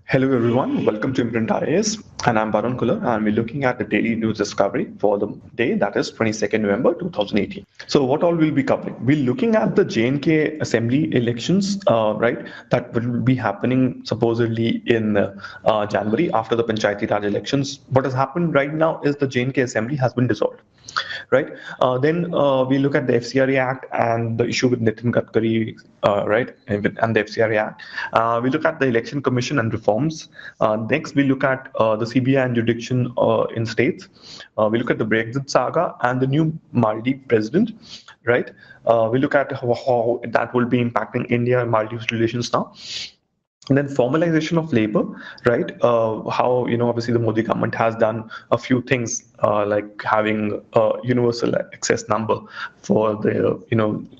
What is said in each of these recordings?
Hello everyone, welcome to IMPRINT IAS, and I'm Varun Kula, and we're looking at the daily news discovery for the day that is 22nd November 2018. So what all we'll be covering? We're looking at the J&K Assembly elections, right, that will be happening supposedly in January after the Panchayati Raj elections. What has happened right now is the J&K Assembly has been dissolved. Right. Then we look at the FCRA Act and the issue with Nitin Gadkari, right, and the FCRA Act. We look at the Election Commission and reforms. Next, we look at the CBI and jurisdiction in states. We look at the Brexit saga and the new Maldives president, right. We look at how that will be impacting India and Maldives relations now. And then formalization of labor, right? How, obviously the Modi government has done a few things like having a universal access number for the,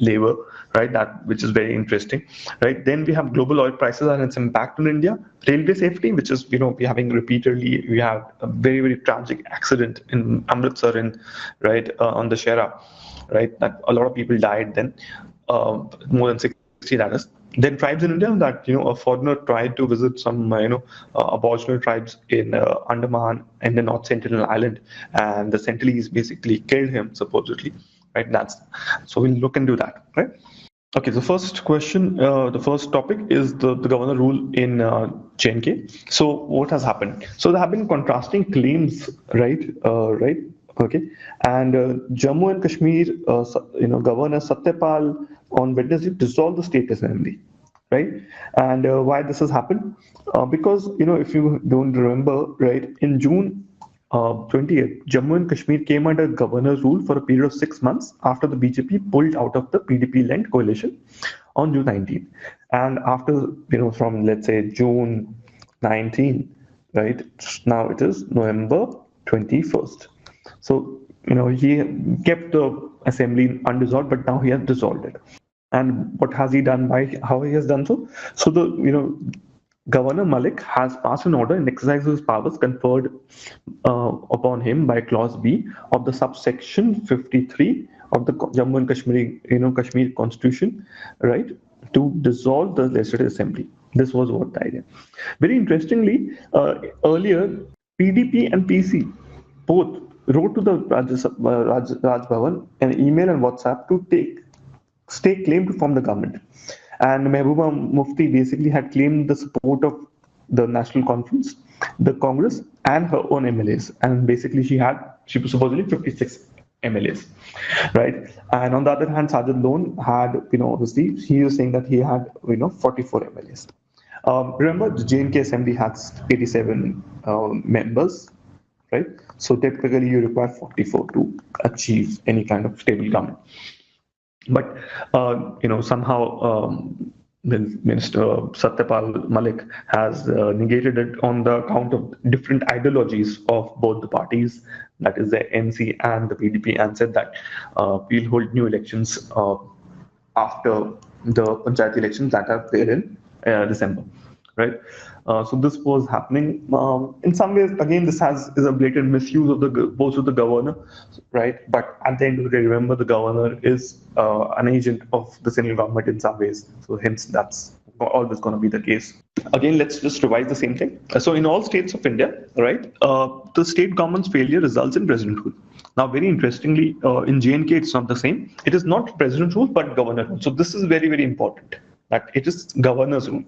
labor, right? That which is very interesting, right? Then we have global oil prices and its impact on India. Railway safety, which is, we're having repeatedly, we had a very, very tragic accident in Amritsar right, on the Shera, right? That a lot of people died then, more than 60, that is. Then tribes in India, that a foreigner tried to visit some Aboriginal tribes in Andaman and the North Sentinel Island, and the Sentinelese basically killed him supposedly, right? So we'll look into that, right? Okay, the first question, the first topic is the governor rule in J&K. So what has happened? So there have been contrasting claims, right? Right. Okay, and Jammu and Kashmir, Governor Satyapal on Wednesday dissolved the state assembly, right? And why this has happened? Because if you don't remember, right, in June 20th, Jammu and Kashmir came under governor's rule for a period of 6 months after the BJP pulled out of the PDP-led coalition on June 19th, and after from let's say June 19, right? Now it is November 21st. So, he kept the assembly undissolved, but now he has dissolved it. And what has he done? How he has done so? So Governor Malik has passed an order and exercised his powers conferred upon him by Clause B of the subsection 53 of the Jammu and Kashmir Constitution, right, to dissolve the legislative assembly. This was what the idea. Very interestingly, earlier PDP and PC both wrote to the Raj Bhavan an email and WhatsApp to stake claim to form the government. And Mehbooba Mufti basically had claimed the support of the National Conference, the Congress, and her own MLAs. And basically she was supposedly 56 MLAs, right? And on the other hand, Sajid Lone had, obviously, he was saying that he had, 44 MLAs. Remember, the J&K Assembly has 87 members, right? So typically you require 44 to achieve any kind of stable government. But somehow Minister Satyapal Malik has negated it on the account of different ideologies of both the parties, that is the NC and the PDP, and said that we'll hold new elections after the Panchayati elections that are there in December, right? So this was happening. In some ways, again, this is a blatant misuse of the post of the governor, right? But at the end of the day, remember, the governor is an agent of the central government in some ways. So hence, that's always going to be the case. Again, let's just revise the same thing. So in all states of India, right, the state government's failure results in president rule. Now, very interestingly, in J&K, it's not the same. It is not president rule, but governor rule. So this is very, very important, that it is governor's rule.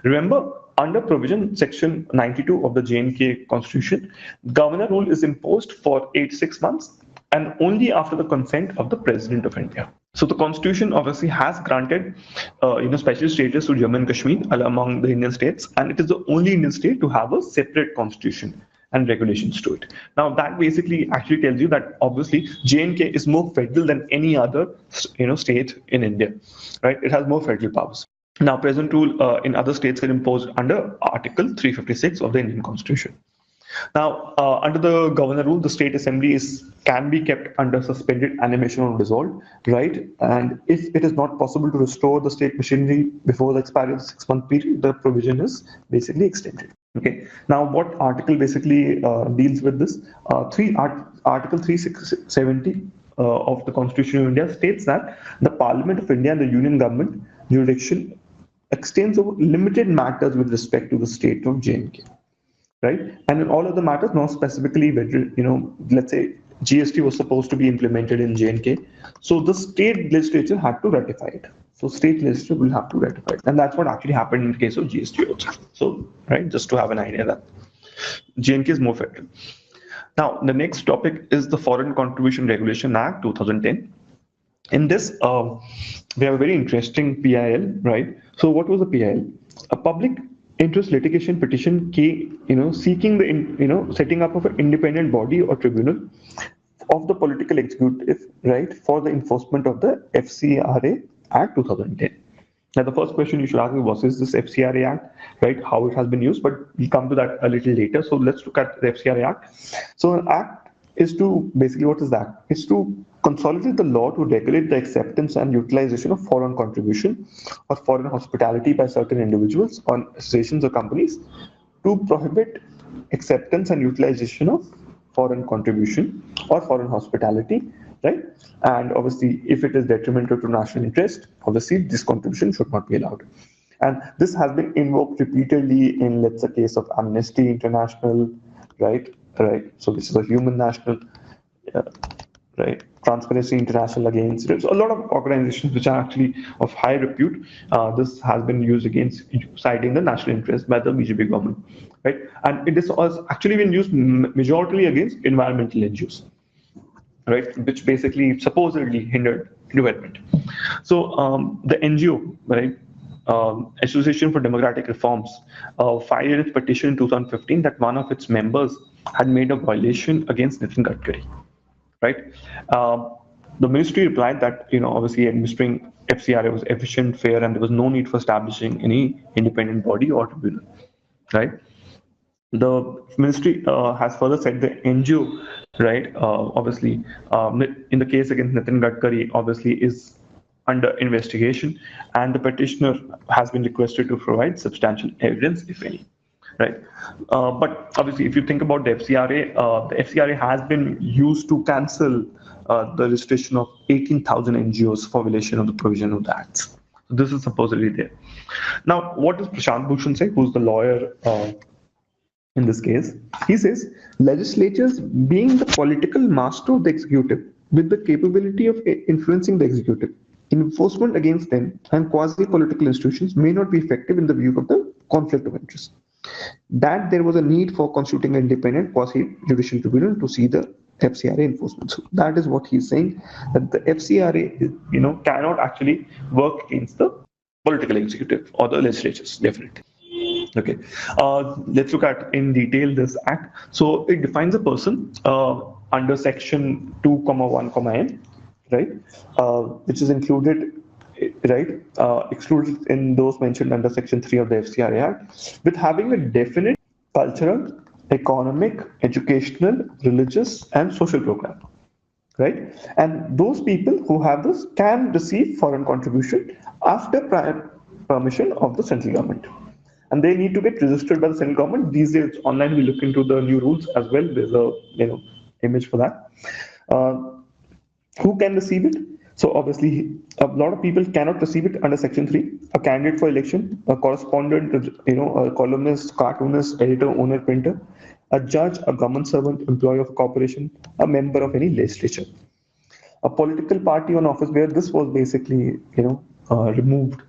Remember, under provision section 92 of the J&K Constitution, governor rule is imposed for 6 months and only after the consent of the President of India. So the Constitution obviously has granted special status to Jammu and Kashmir among the Indian states, and it is the only Indian state to have a separate constitution and regulations to it. Now that basically actually tells you that obviously J&K is more federal than any other state in India, right? It has more federal powers. Now, present rule in other states are imposed under Article 356 of the Indian Constitution. Now, under the governor rule, the state assembly can be kept under suspended animation or dissolved, right? And if it is not possible to restore the state machinery before the expiry of the 6-month period, the provision is basically extended. Okay. Now, what article basically deals with this? Article 370 of the Constitution of India states that the Parliament of India and the Union government jurisdiction extends over limited matters with respect to the state of J&K, right? And in all other matters, not specifically whether, let's say GST was supposed to be implemented in J&K, so the state legislature had to ratify it. So state legislature will have to ratify it, and that's what actually happened in the case of GST also. So, right, just to have an idea that J&K is more federal. Now, the next topic is the Foreign Contribution Regulation Act 2010. In this, we have a very interesting PIL, right? So, what was the PIL? A public interest litigation petition, seeking the setting up of an independent body or tribunal of the political executive, right, for the enforcement of the FCRA Act 2010. Now, the first question you should ask me, what is this FCRA Act, right? How it has been used, but we'll come to that a little later. So let's look at the FCRA Act. So an act is to, basically what is that? It's to consolidate the law to regulate the acceptance and utilization of foreign contribution or foreign hospitality by certain individuals or associations or companies, to prohibit acceptance and utilization of foreign contribution or foreign hospitality, right? And obviously, if it is detrimental to national interest, obviously this contribution should not be allowed. And this has been invoked repeatedly in, let's say, case of Amnesty International, right? So this is a human national, right? Transparency International against. There's a lot of organizations which are actually of high repute. This has been used against citing the national interest by the BJP government, right? And it has actually been used majorly against environmental NGOs, right, which basically supposedly hindered development. So the NGO, right, Association for Democratic Reforms, filed its petition in 2015 that one of its members had made a violation against Nitin Gadkari, right? The ministry replied that, obviously administering FCRA was efficient, fair, and there was no need for establishing any independent body or tribunal, right? The ministry has further said the NGO, right, obviously, in the case against Nitin Gadkari, obviously is under investigation, and the petitioner has been requested to provide substantial evidence, if any, right? But obviously, if you think about the FCRA has been used to cancel the registration of 18,000 NGOs for violation of the provision of the acts. So this is supposedly there. Now, what does Prashant Bhushan say, who's the lawyer in this case? He says, legislatures being the political master of the executive with the capability of influencing the executive, enforcement against them and quasi-political institutions may not be effective in the view of the conflict of interest. That there was a need for constituting an independent quasi-judicial tribunal to see the FCRA enforcement. So that is what he's saying, that the FCRA, cannot actually work against the political executive or the legislatures, definitely. Okay, let's look at in detail this act. So it defines a person under section 2,1,n, right, which is included, right, excluded in those mentioned under section 3 of the FCRA Act, with having a definite cultural, economic, educational, religious, and social program, right? And those people who have this can receive foreign contribution after prior permission of the central government. And they need to get registered by the central government. These days, online, we look into the new rules as well. There's a image for that. Who can receive it? So obviously, a lot of people cannot receive it under Section 3. A candidate for election, a correspondent, a columnist, cartoonist, editor, owner, printer, a judge, a government servant, employee of a corporation, a member of any legislature. A political party on office where this was basically, removed.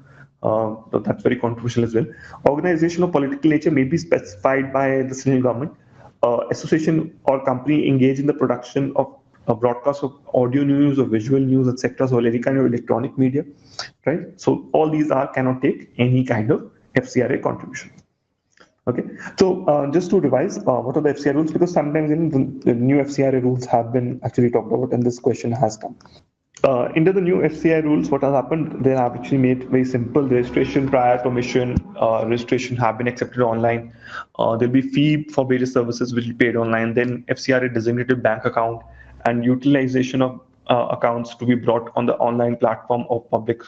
So that's very controversial as well. Organization of political nature may be specified by the central government. Association or company engaged in the production of a broadcast of audio news or visual news, etc., or any kind of electronic media, right? So all these cannot take any kind of FCRA contribution. Okay, so just to revise, what are the FCRA rules? Because sometimes the new FCRA rules have been actually talked about, and this question has come. Into the new FCI rules, what has happened, they have actually made very simple registration, prior permission, registration have been accepted online. There'll be fee for various services which will be paid online, then FCRA designated bank account and utilization of accounts to be brought on the online platform of Public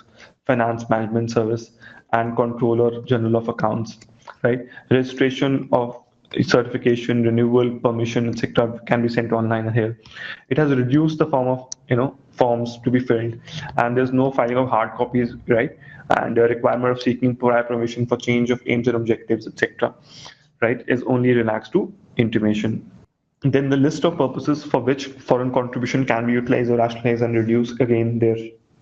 Finance Management Service and Controller General of Accounts, right? Registration of certification, renewal, permission, etc. can be sent online here. It has reduced the form of forms to be filled, and there's no filing of hard copies, right? And the requirement of seeking prior permission for change of aims and objectives, etc. Right, is only relaxed to intimation. Then the list of purposes for which foreign contribution can be utilized or rationalized and reduced again there,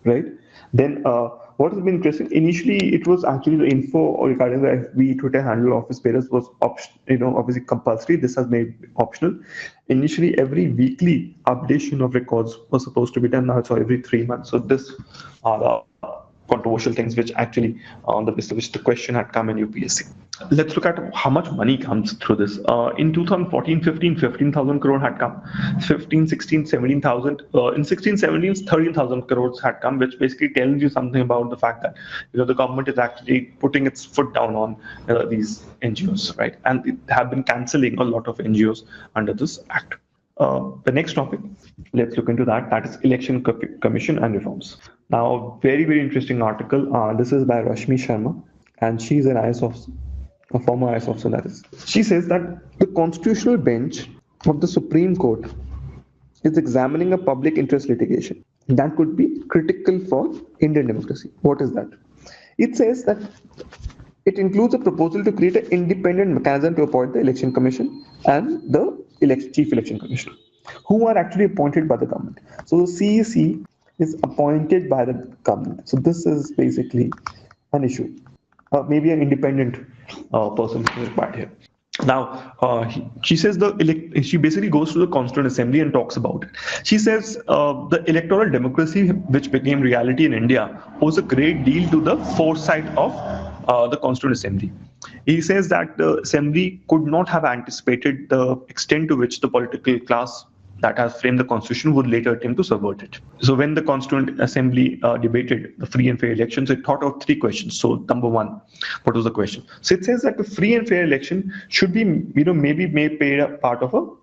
right? Then what has been interesting, initially it was actually the info regarding the FB Twitter handle office bearers was obviously compulsory. This has made optional. Initially every weekly updation of records was supposed to be done, now it's every 3 months. So this are the controversial things which actually on the basis of which the question had come in UPSC. Let's look at how much money comes through this. In 2014-15, 15,000 crore had come. 15-16, 17,000. In 16-17, 13,000 crores had come, which basically tells you something about the fact that the government is actually putting its foot down on these NGOs, right? And it have been cancelling a lot of NGOs under this act. The next topic, let's look into that. That is Election Commission and reforms. Now, very, very interesting article. This is by Rashmi Sharma, and she's an IS officer, a former IS officer, that is. She says that the constitutional bench of the Supreme Court is examining a public interest litigation that could be critical for Indian democracy. What is that? It says that it includes a proposal to create an independent mechanism to appoint the Election Commission and the Chief Election Commissioner, who are actually appointed by the government. So the CEC is appointed by the government. So this is basically an issue. Maybe an independent person is required here. Now, she says she basically goes to the Constituent Assembly and talks about it. She says the electoral democracy, which became reality in India, owes a great deal to the foresight of the Constituent Assembly. He says that the Assembly could not have anticipated the extent to which the political class that has framed the Constitution would later attempt to subvert it. So when the Constituent Assembly debated the free and fair elections, it thought of 3 questions. So number 1, what was the question? So it says that the free and fair election should be, maybe made a part of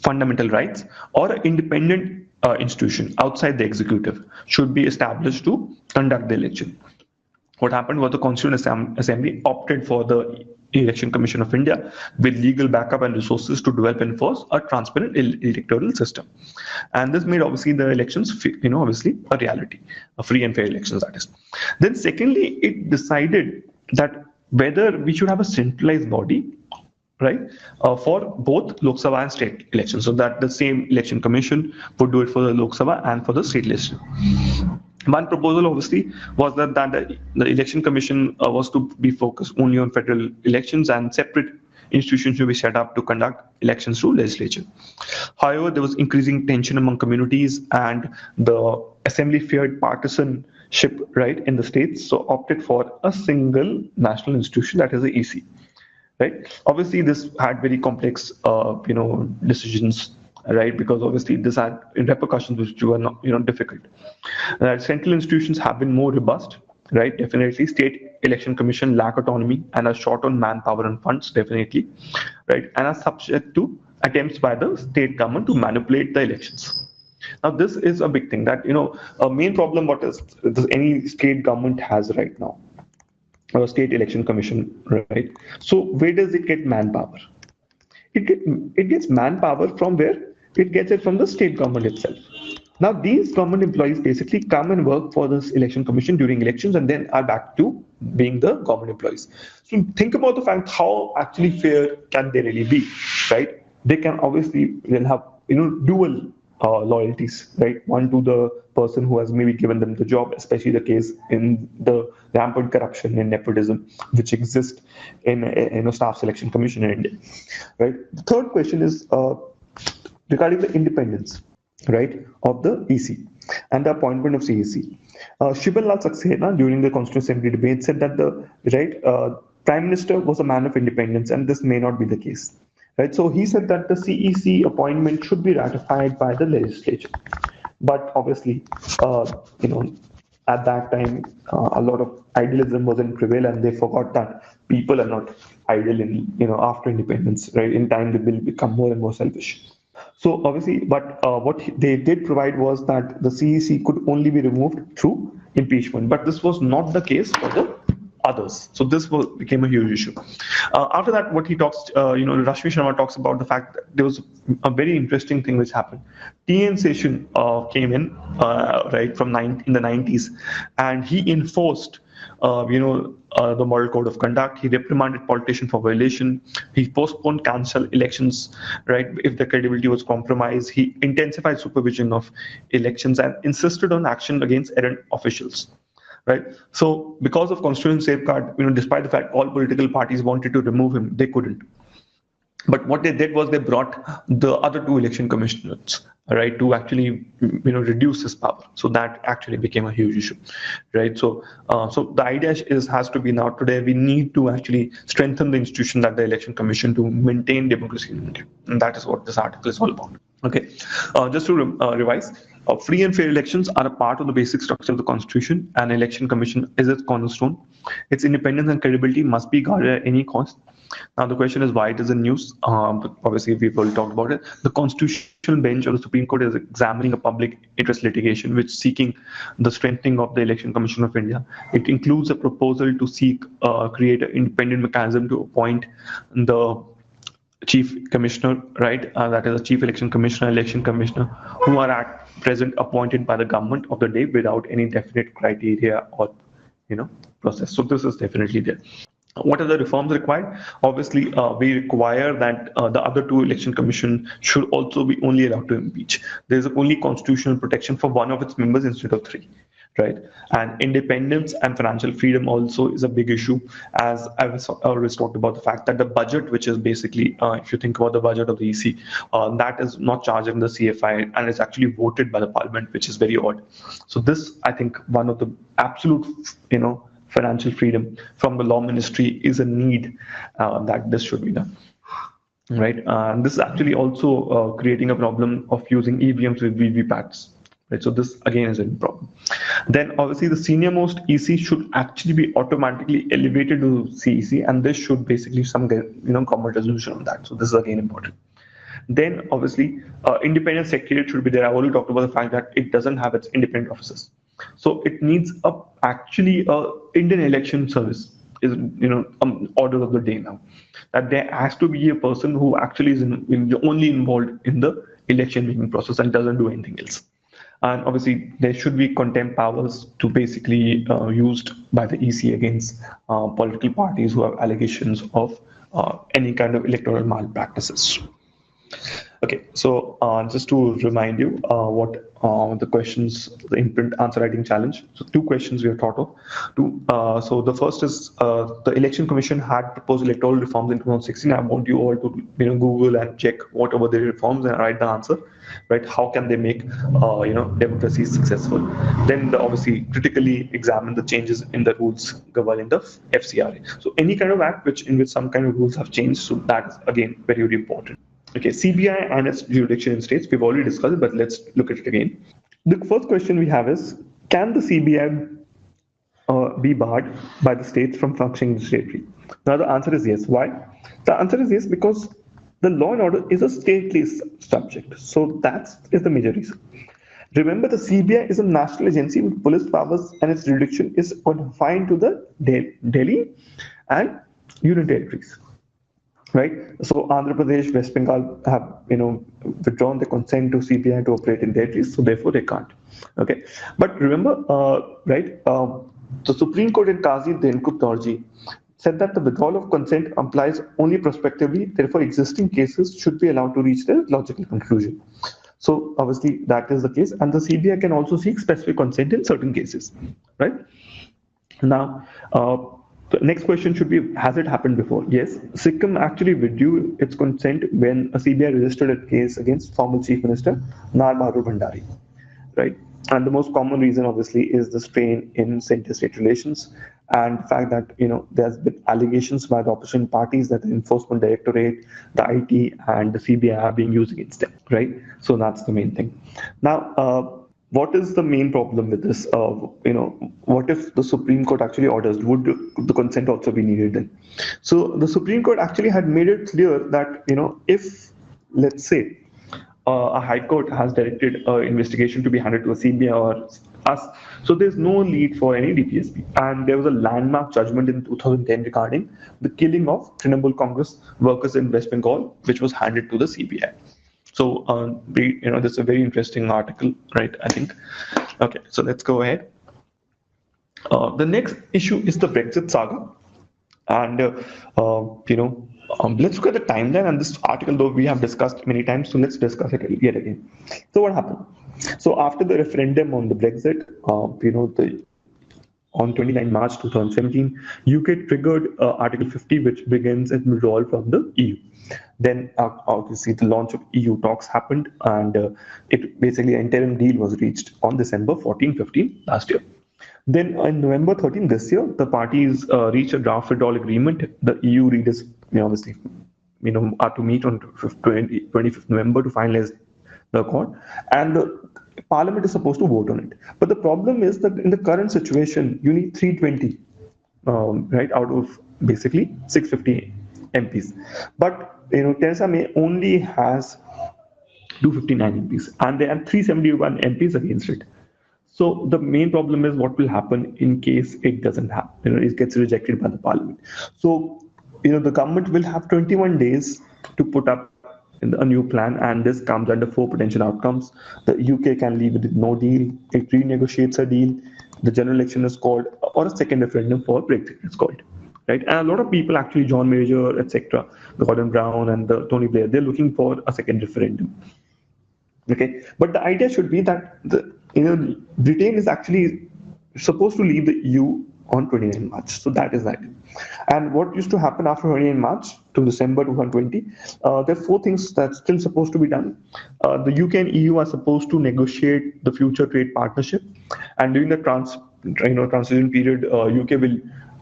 fundamental rights, or an independent institution outside the executive should be established to conduct the election. What happened was the Constituent Assembly opted for the Election Commission of India with legal backup and resources to develop and enforce a transparent electoral system. And this made obviously the elections, obviously a reality, a free and fair elections, that is. Then secondly, it decided that whether we should have a centralized body, right, for both Lok Sabha and state elections, so that the same election commission would do it for the Lok Sabha and for the state election. One proposal obviously was that the election commission was to be focused only on federal elections, and separate institutions should be set up to conduct elections through legislature. However, there was increasing tension among communities, and the assembly feared partisanship, right, in the states, so opted for a single national institution, that is the EC. Right. Obviously, this had very complex, decisions, right? Because obviously this had repercussions which were not, difficult. Central institutions have been more robust, right? Definitely, state election commission lack autonomy and are short on manpower and funds, definitely, right? And are subject to attempts by the state government to manipulate the elections. Now, this is a big thing that a main problem what is any state government has right now. Or state election commission, right? So where does it get manpower? It gets manpower from where? It gets it from the state government itself. Now these government employees basically come and work for this election commission during elections and then are back to being the government employees. So think about the fact how actually fair can they really be, right? They can obviously then have dual loyalties, right? One to the person who has maybe given them the job, especially the case in the rampant corruption and nepotism which exist in staff selection commission in India, right? The third question is regarding the independence, right, of the EC and the appointment of CEC. Shibal Lal Saxena during the Constituent Assembly debate said that the Prime Minister was a man of independence, and this may not be the case. Right, so he said that the CEC appointment should be ratified by the legislature, but obviously, at that time, a lot of idealism was in prevail, and they forgot that people are not idle in after independence. Right, in time they will become more and more selfish. So obviously, but what they did provide was that the CEC could only be removed through impeachment, but this was not the case for the others. So this became a huge issue. After that, what he talks, Rashmi Sharma talks about the fact that there was a very interesting thing which happened. TN Session came in, right, in the 90s, and he enforced the moral code of conduct. He reprimanded politicians for violation. He postponed cancel elections, right, if the credibility was compromised. He intensified supervision of elections and insisted on action against errant officials. Right. So because of constitutional safeguard, despite the fact all political parties wanted to remove him, they couldn't. But what they did was they brought the other two election commissioners, right, to actually reduce his power. So that actually became a huge issue, right? So the idea has to be now today we need to actually strengthen the institution that the election commission to maintain democracy in India, and that is what this article is all about. Okay, just to revise. Free and fair elections are a part of the basic structure of the constitution, and election commission is its cornerstone. Its independence and credibility must be guarded at any cost. Now the question is why it is in news. Obviously, we've already talked about it. The constitutional bench or the Supreme Court is examining a public interest litigation which seeking the strengthening of the Election Commission of India. It includes a proposal to create an independent mechanism to appoint the chief commissioner, right? That is a chief election commissioner, who are at present appointed by the government of the day without any definite criteria or process. So this is definitely there. What are the reforms required? Obviously, we require that the other two election commission should also be only allowed to impeach. There is only constitutional protection for one of its members instead of three, right? And independence and financial freedom also is a big issue, as I always talked about the fact that the budget, which is basically, if you think about the budget of the EC, that is not charged in the CFI and is actually voted by the parliament, which is very odd. So this, I think, one of the absolute, financial freedom from the law ministry is a need that this should be done, right? This is actually also creating a problem of using EVMs with VVPATs, right? So this again is a problem. Then obviously the senior most EC should actually be automatically elevated to CEC, and this should basically common resolution on that. So this is again important. Then obviously independent secretariat should be there. I already talked about the fact that it doesn't have its independent officers. So it needs actually a Indian election service is order of the day now, that there has to be a person who actually is only involved in the election making process and doesn't do anything else. And obviously there should be contempt powers to basically used by the EC against political parties who have allegations of any kind of electoral malpractices. Okay, so just to remind you what the questions, the IMPRINT answer writing challenge. So two questions we have thought of. So the first is the Election Commission had proposed electoral reforms in 2016. I want you all to Google and check whatever the reforms and write the answer. Right? How can they make democracy successful? Then obviously critically examine the changes in the rules governing the FCRA. So any kind of act in which some kind of rules have changed. So that is again very, very important. Okay, CBI and its jurisdiction in states, we've already discussed it, but let's look at it again. The first question we have is, can the CBI be barred by the states from functioning in the territory? Now the answer is yes. Why? The answer is yes, because the law and order is a stately subject. So that is the major reason. Remember, the CBI is a national agency with police powers, and its jurisdiction is confined to the Delhi and Union territories. Right, so Andhra Pradesh, West Bengal have withdrawn their consent to CBI to operate in territories, so therefore they can't. Okay, but remember, the Supreme Court in Qazi Denkup Dorji said that the withdrawal of consent applies only prospectively. Therefore, existing cases should be allowed to reach their logical conclusion. So obviously that is the case, and the CBI can also seek specific consent in certain cases. Right now. The next question should be, has it happened before? Yes, Sikkim actually withdrew its consent when a CBI registered a case against former Chief Minister Nar Bahadur Bhandari, right? And the most common reason, obviously, is the strain in center-state relations and the fact that there's been allegations by the opposition parties that the Enforcement Directorate, the IT, and the CBI are being used against them, right? So that's the main thing. Now. What is the main problem with this? What if the Supreme Court actually orders? Would the consent also be needed then? So the Supreme Court actually had made it clear that if, let's say, a High Court has directed an investigation to be handed to a CBI or us So there's no need for any DPSP. And there was a landmark judgment in 2010 regarding the killing of Trinamool Congress workers in West Bengal, which was handed to the CBI. So, this is a very interesting article, right? I think. Okay, so let's go ahead. The next issue is the Brexit saga. And, let's look at the timeline and this article, though we have discussed many times, so let's discuss it yet again. So what happened? So after the referendum on the Brexit, on 29 March 2017, UK triggered Article 50, which begins its withdrawal from the EU. Then, obviously, the launch of EU talks happened, and it basically an interim deal was reached on December 14-15 last year. Then, on November 13 this year, the parties reached a draft withdrawal agreement. The EU leaders, obviously, are to meet on 25th November to finalize the accord, and the Parliament is supposed to vote on it. But the problem is that in the current situation, you need 320, right, out of basically 650 MPs. But Theresa May only has 259 MPs, and there are 371 MPs against it. So the main problem is what will happen in case it doesn't happen, it gets rejected by the Parliament. So the government will have 21 days to put up a new plan, and this comes under 4 potential outcomes. The UK can leave with no deal, it renegotiates a deal, the general election is called, or a second referendum for Brexit is called. Right? And a lot of people, actually, John Major, etc., Gordon Brown and the Tony Blair, they're looking for a second referendum. Okay, but the idea should be that Britain is actually supposed to leave the EU on 29 March. So that is that. And what used to happen after 29 March to December 2020, there are 4 things that's still supposed to be done. The UK and EU are supposed to negotiate the future trade partnership, and during the transition period, UK will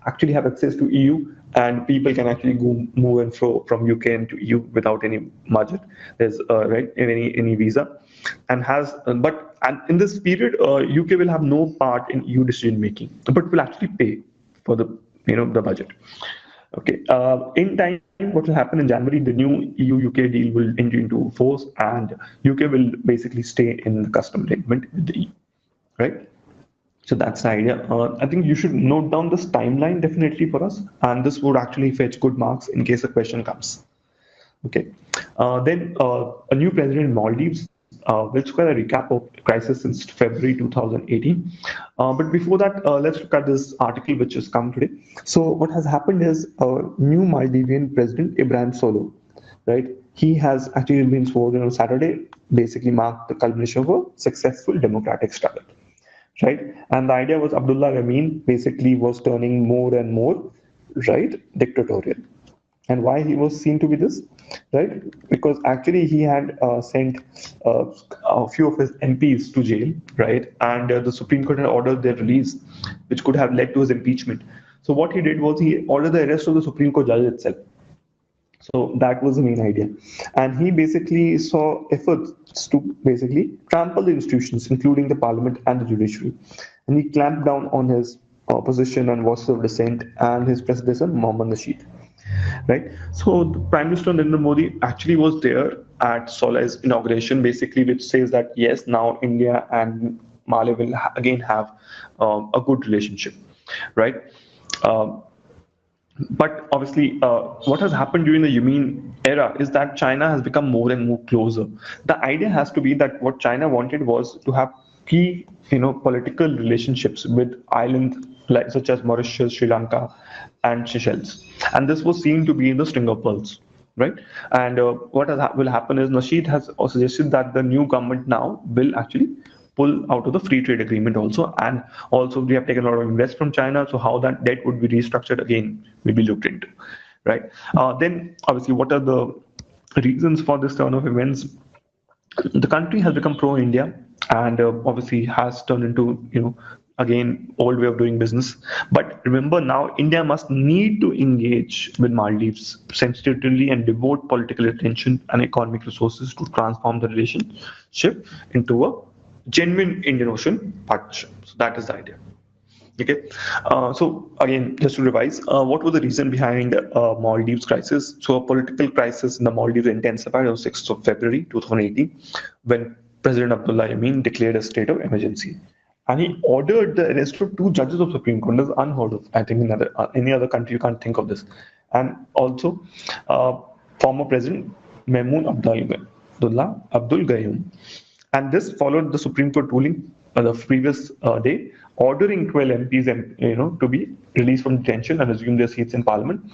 actually have access to EU, and people can actually go move and fro from UK into EU without any budget. There's any visa, and in this period, UK will have no part in EU decision making, but will actually pay for the budget. Okay. In time, what will happen in January? The new EU-UK deal will enter into force, and UK will basically stay in the custom arrangement with the EU. Right. So that's the idea. I think you should note down this timeline definitely for us, and this would actually fetch good marks in case a question comes. Okay. Then a new president in Maldives. We'll look at a recap of crisis since February 2018. But before that, let's look at this article which has come today. So what has happened is new Maldivian president, Ibrahim Solo, right? He has actually been sworn in on Saturday, basically marked the culmination of a successful democratic struggle. Right, and the idea was Abdullah Ramin basically was turning more and more, right, dictatorial. And why he was seen to be this, right? Because actually he had sent a few of his MPs to jail, right, and the Supreme Court had ordered their release, which could have led to his impeachment. So what he did was he ordered the arrest of the Supreme Court judge itself. So that was the main idea. And he basically saw efforts to basically trample the institutions, including the parliament and the judiciary. And he clamped down on his opposition and voices of dissent and his predecessor, Mohammad Nasheed. Right? So the Prime Minister Narendra Modi actually was there at Solah's inauguration, basically, which says that, yes, now India and Mali will again have a good relationship. Right? But obviously, what has happened during the Yamin era is that China has become more and more closer. The idea has to be that what China wanted was to have key, political relationships with islands such as Mauritius, Sri Lanka, and Seychelles. And this was seen to be in the string of pearls, right? And what will happen is Nasheed has suggested that the new government now will actually pull out of the free trade agreement also, and also we have taken a lot of invest from China, so how that debt would be restructured again will be looked into, right? Then obviously, what are the reasons for this turn of events? The country has become pro-India, and obviously has turned into again old way of doing business. But remember, now India must need to engage with Maldives sensitively and devote political attention and economic resources to transform the relationship into a genuine Indian Ocean partnership. So that is the idea. Okay. So again, just to revise, what was the reason behind Maldives crisis? So a political crisis in the Maldives intensified on 6th of February 2018 when President Abdullah Yamin declared a state of emergency. and he ordered the arrest of two judges of Supreme Court. That's unheard of. I think in any other country you can't think of this. And also, former President Mehmood Abdul Gayoom. And this followed the Supreme Court ruling the previous day, ordering 12 MPs, to be released from detention and resume their seats in Parliament,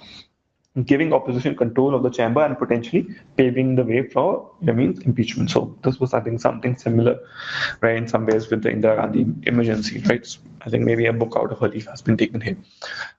giving opposition control of the chamber and potentially paving the way for Yameen's impeachment. So this was, I think, something similar, right, in some ways with the Indira Gandhi emergency, right? I think maybe a book out of her leaf has been taken here,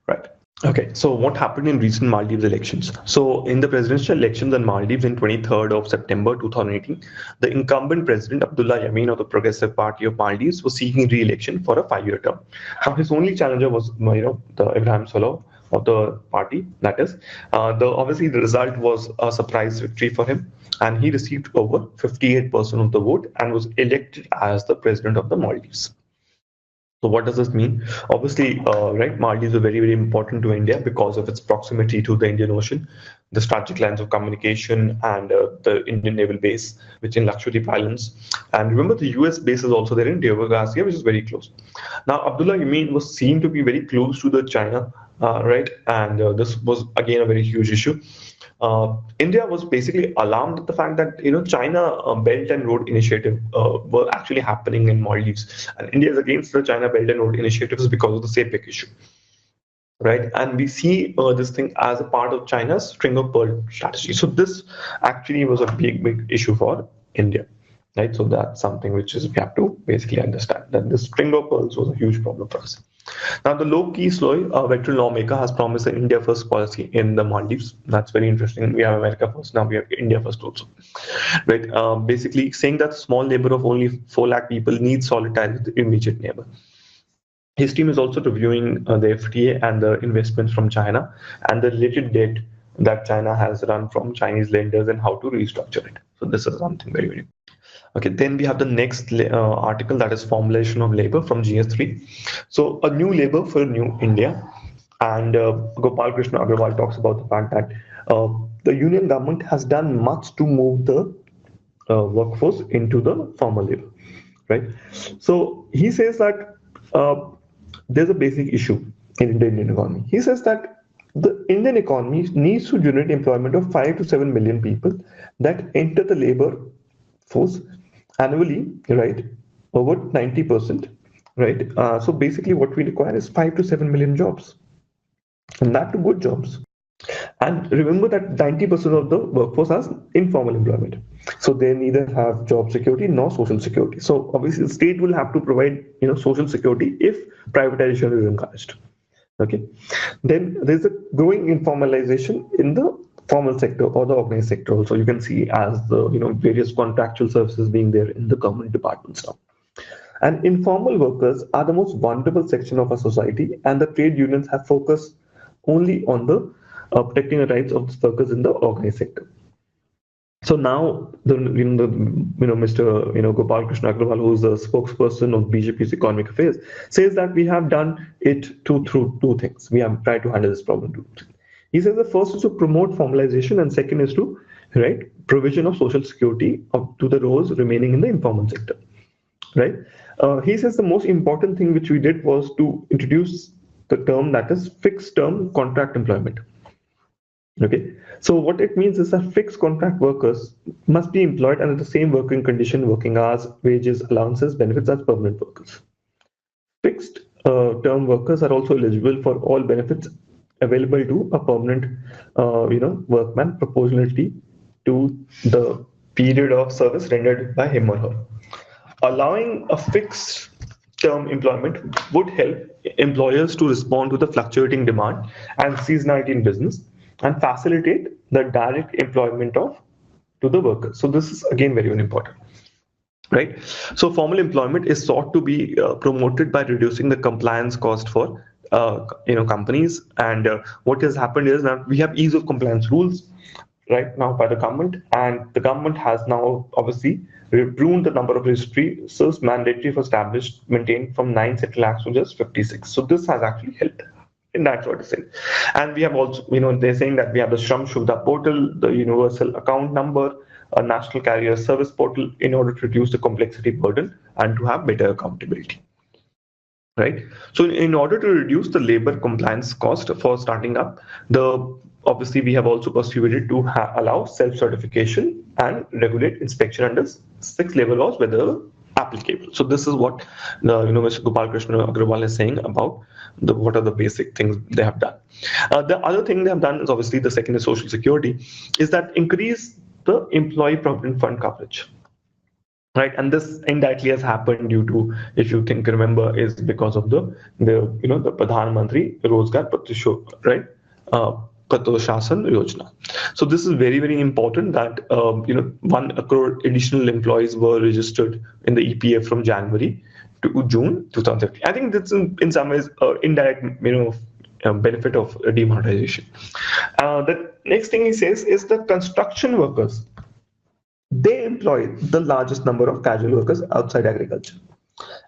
right? Okay, so what happened in recent Maldives elections? So in the presidential elections in Maldives in 23rd of September 2018, the incumbent president Abdullah Yameen of the Progressive Party of Maldives was seeking re-election for a 5-year term. Now his only challenger was, the Ibrahim Solo of the party. That is, obviously the result was a surprise victory for him, and he received over 58% of the vote and was elected as the president of the Maldives. So what does this mean? Obviously, right, Maldives are very, very important to India because of its proximity to the Indian Ocean, the strategic lines of communication, and the Indian naval base, which in Lakshadweep Islands. And remember, the US base is also there in Deoghar Garcia, which is very close. Now, Abdullah Yameen was seen to be very close to the China, right? And this was again a very huge issue. India was basically alarmed at the fact that China Belt and Road Initiative were actually happening in Maldives, and India is against the China Belt and Road initiatives because of the SAPEC issue, right? And we see this thing as a part of China's string of pearl strategy. So this actually was a big issue for India, right? So that's something which is we have to basically understand, that the string of pearls was a huge problem for us. Now, the low-key Sloy, a veteran lawmaker, has promised an India first policy in the Maldives. That's very interesting. We have America first, now we have India first also, right? Basically saying that a small neighbor of only 4 lakh people needs solid ties with the immediate neighbor. His team is also reviewing the FTA and the investments from China and the related debt that China has run from Chinese lenders and how to restructure it. So this is something very, very. Okay, then we have the next article, that is formulation of labor from GS3. So a new labor for a new India. And Gopal Krishna Agarwal talks about the fact that the union government has done much to move the workforce into the formal labor, right? So he says that there's a basic issue in the Indian economy. He says that the Indian economy needs to generate employment of 5 to 7 million people that enter the labor force annually, right, over 90%, right? So basically what we require is 5 to 7 million jobs, and that to good jobs. And remember that 90% of the workforce has informal employment, so they neither have job security nor social security. So obviously the state will have to provide social security if privatization is encouraged. Okay, then there's a growing informalization in the formal sector or the organized sector also. You can see as the various contractual services being there in the government departments now. And informal workers are the most vulnerable section of our society, and the trade unions have focused only on the protecting the rights of the workers in the organized sector. So now Mr. Gopal Krishna Agarwal, who is the spokesperson of BJP's economic affairs, says that we have done it through two things. We have tried to handle this problem through two things. He says the first is to promote formalization, and second is to provision of social security to the roles remaining in the informal sector, right? He says the most important thing which we did was to introduce the term that is fixed term contract employment. Okay, so what it means is that fixed contract workers must be employed under the same working condition, working hours, wages, allowances, benefits as permanent workers. Fixed term workers are also eligible for all benefits available to a permanent workman proportionally to the period of service rendered by him or her. Allowing a fixed term employment would help employers to respond to the fluctuating demand and seasonality in business and facilitate the direct employment to the workers. So this is again very, very important, right? So formal employment is sought to be promoted by reducing the compliance cost for companies. And what has happened is that we have ease of compliance rules right now by the government, and the government has now obviously pruned the number of registries mandatory for established maintained from 9 lakhs to just 56. So this has actually helped in that sort of thing. And we have also, they're saying that we have the Shram Shubda portal, the universal account number, a national carrier service portal in order to reduce the complexity burden and to have better accountability. right? So in order to reduce the labor compliance cost for starting up, obviously we have also persuaded to allow self-certification and regulate inspection under 6 labor laws whether applicable. So this is what the Mr. Gopal Krishna Agrawal is saying about what are the basic things they have done. The other thing they have done is obviously the second is social security, is that increase the employee provident fund coverage. Right, and this indirectly has happened due to, if you think remember, is because of the Pradhan Mantri Rozgar Pratisho, right, Pratishasan Yojana. So this is very, very important that 1 crore additional employees were registered in the EPF from January to June 2015. I think that's in some ways indirect benefit of demonetization. The next thing he says is the construction workers, they employ the largest number of casual workers outside agriculture.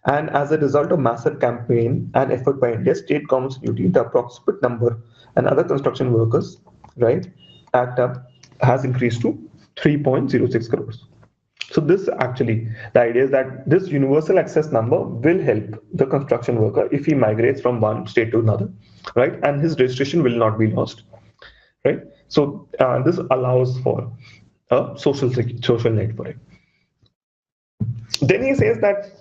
And as a result of massive campaign and effort by India, state government's duty, the approximate number and other construction workers, right, act up has increased to 3.06 crores. So this actually, the idea is that this universal access number will help the construction worker if he migrates from one state to another, right, and his registration will not be lost, right? So this allows for a social net for it. Then he says that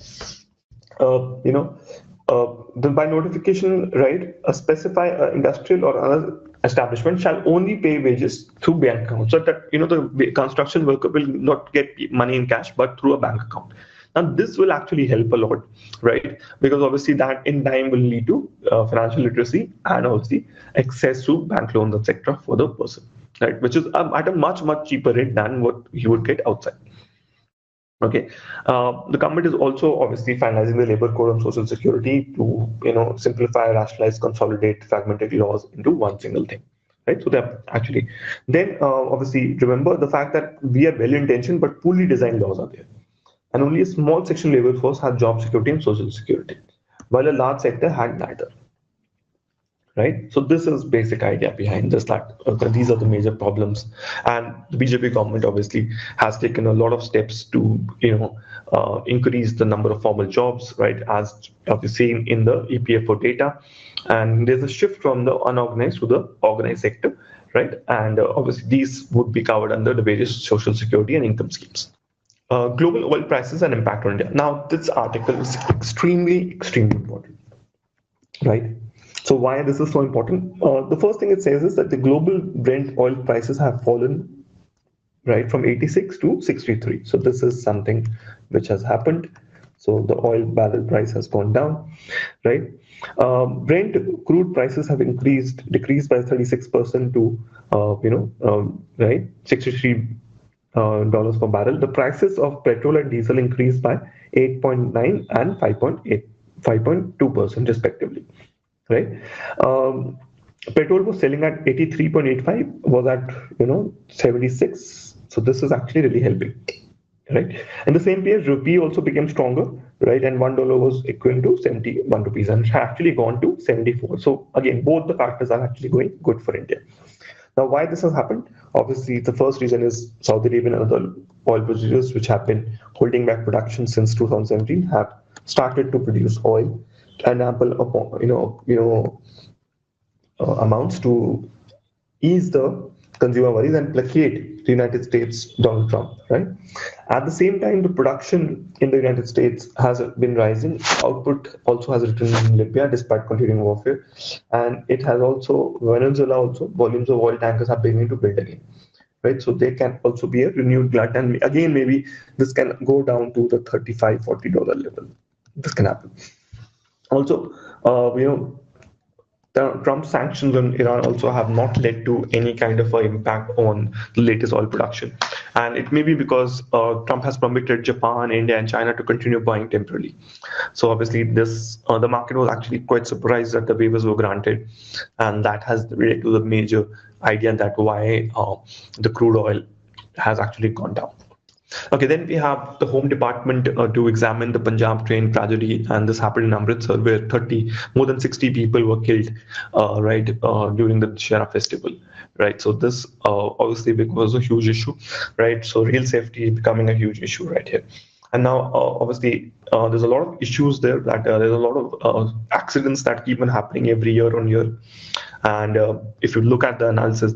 by notification, right, a specified industrial or other establishment shall only pay wages through bank account, so that the construction worker will not get money in cash but through a bank account. Now this will actually help a lot, right, because obviously that in time will lead to financial literacy and obviously access to bank loans, etc., for the person, right, which is at a much cheaper rate than what he would get outside. Okay, the government is also obviously finalizing the labor code on social security to simplify, rationalize, consolidate fragmented laws into one single thing, right? So they're actually then obviously remember the fact that we are well intentioned but poorly designed laws are there, and only a small section labor force had job security and social security, while a large sector had neither. Right, so this is basic idea behind this, that these are the major problems, and the BJP government obviously has taken a lot of steps to increase the number of formal jobs, right, as we've seen in the EPFO data, and there's a shift from the unorganized to the organized sector, right, and obviously these would be covered under the various social security and income schemes. Global oil prices and impact on India. Now this article is extremely important, right? So why this is so important? The first thing it says is that the global Brent oil prices have fallen, right, from 86 to 63. So this is something which has happened. So the oil barrel price has gone down, right? Brent crude prices have decreased by 36% to, right, $63 per barrel. The prices of petrol and diesel increased by 8.9 and 5.2% respectively. Right, petrol was selling at 83.85, was at 76. So this is actually really helping, right? And the same period, rupee also became stronger, right? And $1 was equivalent to 71 rupees, and actually gone to 74. So again, both the factors are actually going good for India. Now, why this has happened? Obviously, the first reason is Saudi Arabia and other oil producers, which have been holding back production since 2017, have started to produce oil and ample amounts to ease the consumer worries and placate the United States Donald Trump, right? At the same time, the production in the United States has been rising. Output also has returned in Libya despite continuing warfare, and it has also Venezuela also volumes of oil tankers are beginning to build again. Right, so there can also be a renewed glut, and again maybe this can go down to the $35-40 level. This can happen. Also, Trump's sanctions on Iran also have not led to any kind of impact on the latest oil production. And it may be because Trump has permitted Japan, India, and China to continue buying temporarily. So obviously the market was actually quite surprised that the waivers were granted. And that has led to the major idea that why the crude oil has actually gone down. Okay, then we have the Home Department to examine the Punjab train tragedy, and this happened in Amritsar, where more than 60 people were killed, during the Dussehra festival, right? So this obviously was a huge issue, right? So rail safety is becoming a huge issue right here. And now, obviously, there's a lot of issues there, that there's a lot of accidents that keep on happening every year on year. And if you look at the analysis,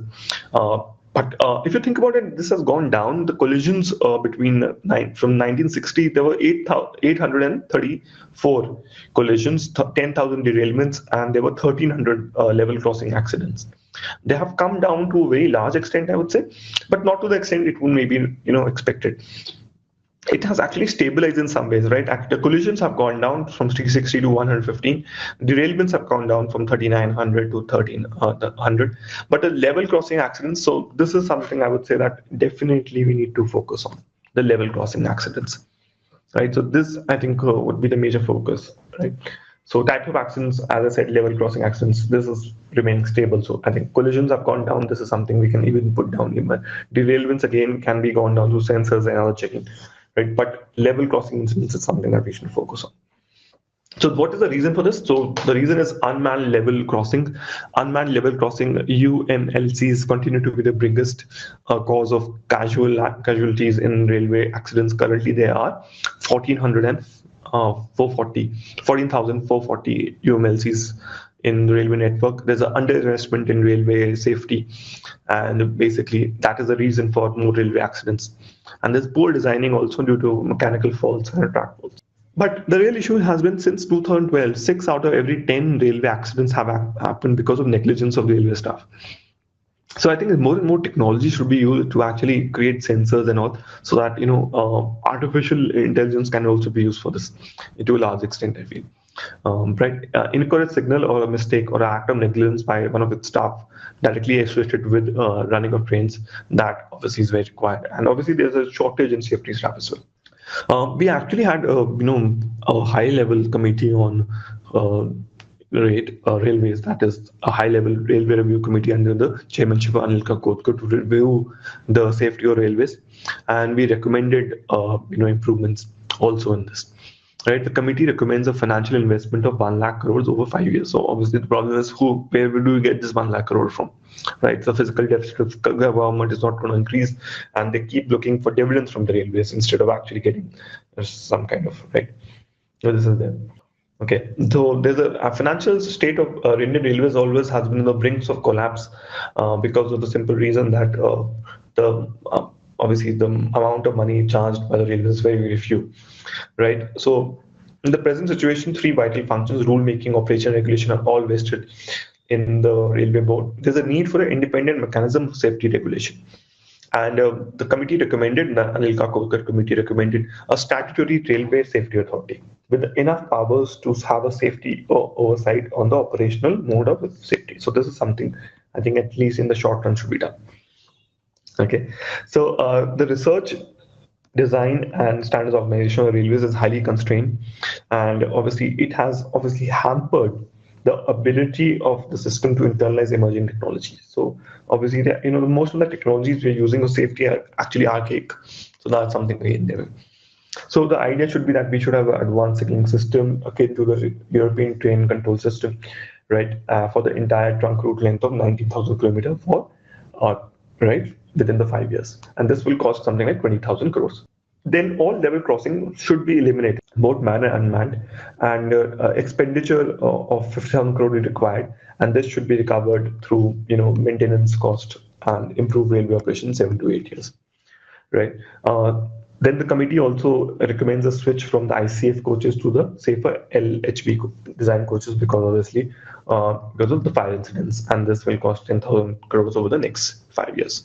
but if you think about it, this has gone down. The collisions from 1960, there were 834 collisions, 10,000 derailments, and there were 1,300 level crossing accidents. They have come down to a very large extent, I would say, but not to the extent it would maybe expected. It has actually stabilized in some ways, right? The collisions have gone down from 360 to 115. Derailments have gone down from 3,900 to 1,300. But the level crossing accidents, so this is something I would say that definitely we need to focus on, the level crossing accidents, right? So this, I think, would be the major focus, right? So type of accidents, as I said, level crossing accidents, this is remaining stable. So I think collisions have gone down. This is something we can even put down. Derailments again can be gone down through sensors and other checking, right? But level crossing incidents is something that we should focus on. So what is the reason for this? So the reason is unmanned level crossing. Unmanned level crossing, UMLCs, continue to be the biggest cause of casualties in railway accidents. Currently, there are 14,440 UMLCs in the railway network. There's an underinvestment in railway safety, and basically that is the reason for more railway accidents. And there's poor designing also due to mechanical faults and track faults. But the real issue has been since 2012, 6 out of every 10 railway accidents have happened because of negligence of railway staff. So I think more and more technology should be used to actually create sensors and all, so that artificial intelligence can also be used for this to a large extent, I feel. Right, incorrect signal or a mistake or an act of negligence by one of its staff directly associated with running of trains, that obviously is very required. And obviously there's a shortage in safety staff as well. We actually had a high level committee on railways, that is a high level railway review committee under the chairmanship of Anil Kakotkar, to review the safety of railways, and we recommended improvements also in this. Right, the committee recommends a financial investment of 1 lakh crores over 5 years. So obviously the problem is where do we get this 1 lakh crore from? Right, the physical deficit of the government is not going to increase, and they keep looking for dividends from the railways instead of actually getting some kind of right. So this is there. Okay, so there's a financial state of Indian Railways always has been on the brinks of collapse because of the simple reason that obviously the amount of money charged by the railways is very, very few, right? So in the present situation, 3 vital functions, rule-making, operation, regulation, are all vested in the railway board. There's a need for an independent mechanism of safety regulation. And the committee recommended, the Anil Kakotkar committee recommended, a statutory railway safety authority with enough powers to have a safety oversight on the operational mode of safety. So this is something I think at least in the short run should be done. Okay, so the research, design and standards organization of railways is highly constrained, and obviously it has hampered the ability of the system to internalize emerging technologies. So obviously, most of the technologies we're using for safety are actually archaic. So that's something again there. So the idea should be that we should have an advanced signaling system akin to the European train control system, right, for the entire trunk route length of 19,000 kilometers for, right, within the 5 years. And this will cost something like 20,000 crores. Then all level crossing should be eliminated, both manned and unmanned, and expenditure of 50,000 crore is required, and this should be recovered through maintenance cost and improved railway operation 7 to 8 years, right? Then the committee also recommends a switch from the ICF coaches to the safer LHB design coaches, because obviously because of the fire incidents, and this will cost 10,000 crores over the next 5 years.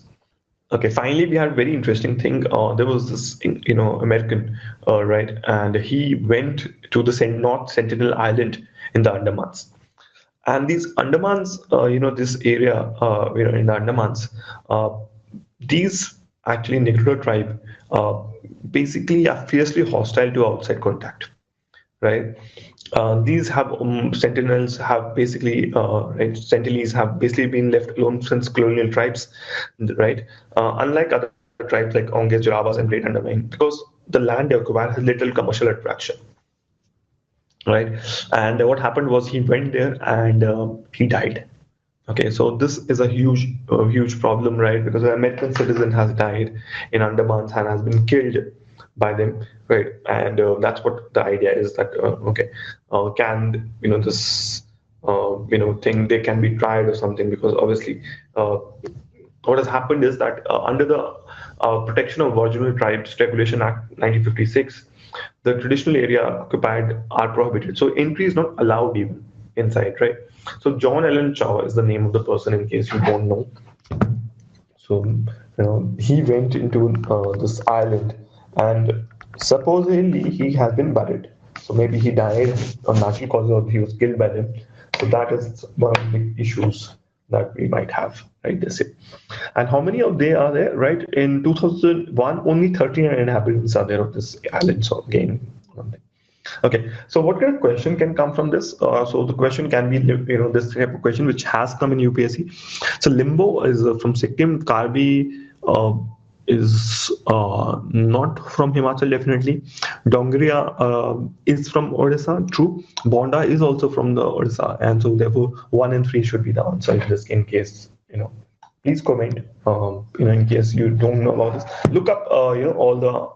Okay, finally, we had a very interesting thing. There was this, American, right, and he went to the North Sentinel Island in the Andamans. And these Andamans, this area, in the Andamans, these actually Negro tribe basically are fiercely hostile to outside contact, right? These have sentinels have basically right, sentinels have basically been left alone since colonial tribes, right? Unlike other tribes like Onges, Jaravas, and Great Andaman, because the land they occupy has little commercial attraction, right? And what happened was he went there and he died. Okay, so this is a huge problem, right? Because an American citizen has died in Andamans and has been killed by them, right? And that's what the idea is, that okay, can this thing, they can be tried or something, because obviously what has happened is that under the Protection of Virginal Tribes Regulation Act 1956, the traditional area occupied are prohibited. So entry is not allowed even inside, right? So John Allen Chow is the name of the person, in case you don't know. So he went into this island, and supposedly he has been buried. So maybe he died on natural causes, or he was killed by them. So that is one of the big issues that we might have, right? They say. And how many of they are there, right? In 2001, only 13 inhabitants are there of this island. So again, okay, so what kind of question can come from this? So the question can be, this type of question which has come in UPSC. So Limbo is from Sikkim. Karbi is not from Himachal, definitely. Dongria is from Odisha, true. Bonda is also from the Odisha, and so therefore 1 and 3 should be the answer in this. In case please comment. In case you don't know about this, look up all the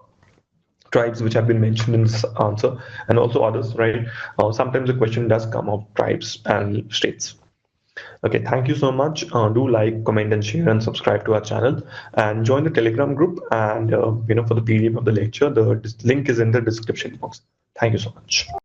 tribes which have been mentioned in this answer, and also others, right? Sometimes the question does come of tribes and states. Okay, thank you so much. Do like, comment, and share, and subscribe to our channel, and join the Telegram group. And for the PDF of the lecture, the link is in the description box. Thank you so much.